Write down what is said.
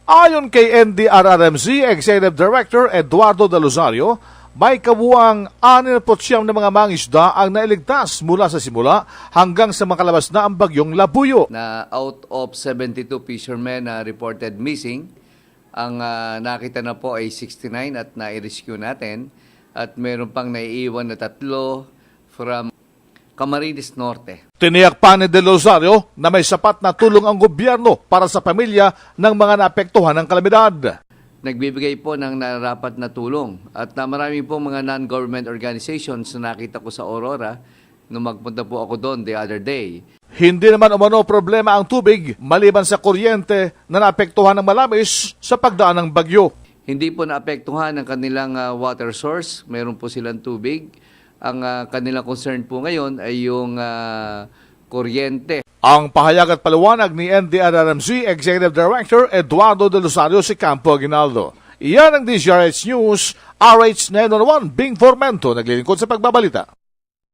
Ayon kay NDRRMC Executive Director Eduardo De Rosario, may kabuuang 69 na mga mangisda ang nailigtas mula sa simula hanggang sa makalabas na ang bagyong Labuyo. Na out of 72 fishermen na reported missing, ang nakita na po ay 69 at nai-rescue natin. At meron pang naiiwan na 3 from Camarines Norte. Tiniyak pa ni De Rosario na may sapat na tulong ang gobyerno para sa pamilya ng mga naapektuhan ng kalamidad. Nagbibigay po ng narapat na tulong at marami po mga non-government organizations na nakita ko sa Aurora nung magpunta po ako doon the other day. Hindi naman umano problema ang tubig maliban sa kuryente na naapektuhan ng malamis sa pagdaan ng bagyo. Hindi po naapektuhan ang kanilang water source, meron po silang tubig. Ang kanilang concern po ngayon ay yung kuryente. Ang pahayag at paliwanag ni NDRRMC Executive Director Eduardo De Rosario si Campo Aguinaldo. Iyan ang DZRH News, RH 901, Bing Formento, naglilingkod sa pagbabalita.